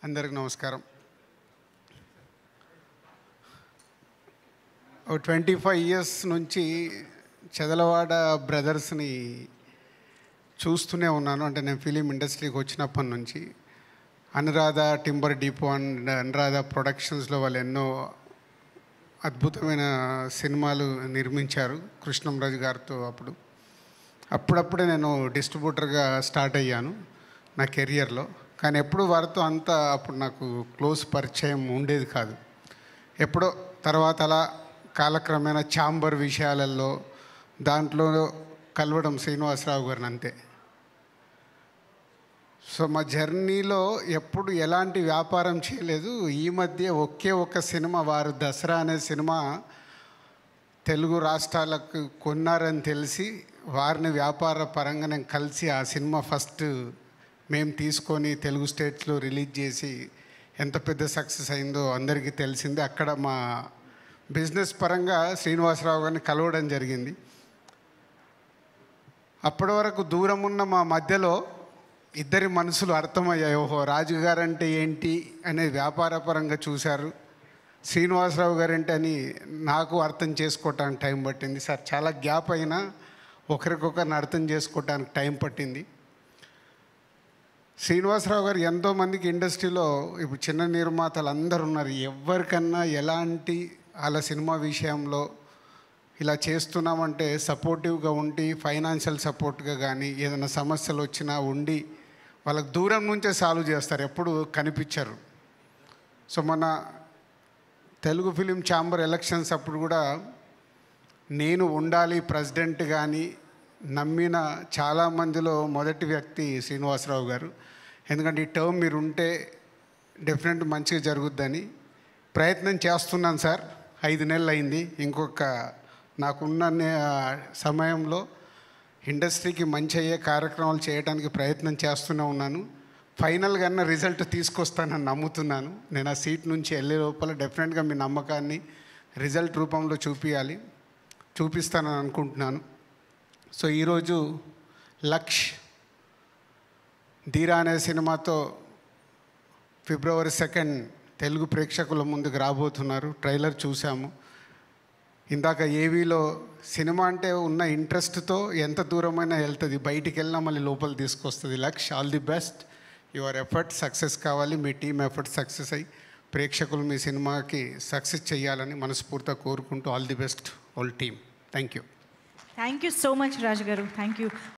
అందరికి నమస్కారం. 25 ఇయర్స్ నుంచి చదలవాడ బ్రదర్స్ని చూస్తూనే ఉన్నాను. అంటే నేను ఫిలిం ఇండస్ట్రీకి వచ్చినప్పటి నుంచి Anuradha timber depot and Anuradha ప్రొడక్షన్స్లో వాళ్ళు ఎన్నో అద్భుతమైన సినిమాలు నిర్మించారు కృష్ణంరాజు గారితో. అప్పుడప్పుడే నేను డిస్ట్రిబ్యూటర్గా స్టార్ట్ అయ్యాను నా కెరియర్లో. కానీ ఎప్పుడు వారితో అంతా అప్పుడు నాకు క్లోజ్ పరిచయం ఉండేది కాదు. ఎప్పుడో తర్వాత అలా కాలక్రమేణా ఛాంబర్ విషయాలలో దాంట్లో కలవడం శ్రీనివాసరావు గారిని అంతే. సో మా జర్నీలో ఎప్పుడు ఎలాంటి వ్యాపారం చేయలేదు. ఈ మధ్య ఒకే ఒక సినిమా, వారు దసరా అనే సినిమా తెలుగు రాష్ట్రాలకు కొన్నారని తెలిసి వారిని వ్యాపార పరంగా నేను కలిసి ఆ సినిమా ఫస్ట్ మేము తీసుకొని తెలుగు స్టేట్స్లో రిలీజ్ చేసి ఎంత పెద్ద సక్సెస్ అయిందో అందరికీ తెలిసింది. అక్కడ మా బిజినెస్ పరంగా శ్రీనివాసరావు గారిని కలవడం జరిగింది. అప్పటి వరకు దూరం ఉన్న మా మధ్యలో ఇద్దరి మనసులు అర్థమయ్యాయి. ఓహో, రాజు గారంటే ఏంటి అనేది వ్యాపారపరంగా చూశారు, శ్రీనివాసరావు గారంటే అని నాకు అర్థం చేసుకోవటానికి టైం పట్టింది. సార్ చాలా గ్యాప్ అయినా ఒకరికొకరిని అర్థం చేసుకోవటానికి టైం పట్టింది. శ్రీనివాసరావు గారు ఎంతోమందికి ఇండస్ట్రీలో ఇప్పుడు చిన్న నిర్మాతలు అందరు ఉన్నారు. ఎవరికన్నా ఎలాంటి వాళ్ళ సినిమా విషయంలో ఇలా చేస్తున్నామంటే సపోర్టివ్గా ఉండి ఫైనాన్షియల్ సపోర్ట్గా కానీ ఏదైనా సమస్యలు వచ్చినా ఉండి వాళ్ళకి దూరం నుంచే సాల్వ్ చేస్తారు, ఎప్పుడు కనిపించరు. సో మన తెలుగు ఫిలిం ఛాంబర్ ఎలక్షన్స్ అప్పుడు కూడా నేను ఉండాలి ప్రెసిడెంట్ కానీ నమ్మిన చాలామందిలో మొదటి వ్యక్తి శ్రీనివాసరావు గారు. ఎందుకంటే ఈ టర్మ్ మీరు ఉంటే డెఫినెట్ మంచిగా జరుగుద్దని ప్రయత్నం చేస్తున్నాను సార్. 5 నెలలు అయింది. ఇంకొక నాకున్న సమయంలో ఇండస్ట్రీకి మంచి అయ్యే కార్యక్రమాలు చేయడానికి ప్రయత్నం చేస్తూనే ఉన్నాను. ఫైనల్గా రిజల్ట్ తీసుకొస్తానని నమ్ముతున్నాను. నేను ఆ సీట్ నుంచి వెళ్ళే లోపల డెఫినెట్గా మీ నమ్మకాన్ని రిజల్ట్ రూపంలో చూపిస్తానని అనుకుంటున్నాను. సో ఈరోజు లక్ష్ ధీరా అనే సినిమాతో February 2 తెలుగు ప్రేక్షకుల ముందుకు రాబోతున్నారు. ట్రైలర్ చూసాము. ఇందాక ఏవీలో సినిమా అంటే ఉన్న ఇంట్రెస్ట్తో ఎంత దూరమైనా వెళ్తుంది, బయటికి వెళ్ళినా మళ్ళీ లోపల తీసుకొస్తుంది. Laksh, all the best. Your effort success కావాలి. మీ టీం ఎఫర్ట్ సక్సెస్ అయ్యి ప్రేక్షకులు మీ సినిమాకి సక్సెస్ చేయాలని మనస్ఫూర్తిగా కోరుకుంటూ all the best whole team. Thank you. Thank you so much Raju garu. Thank you.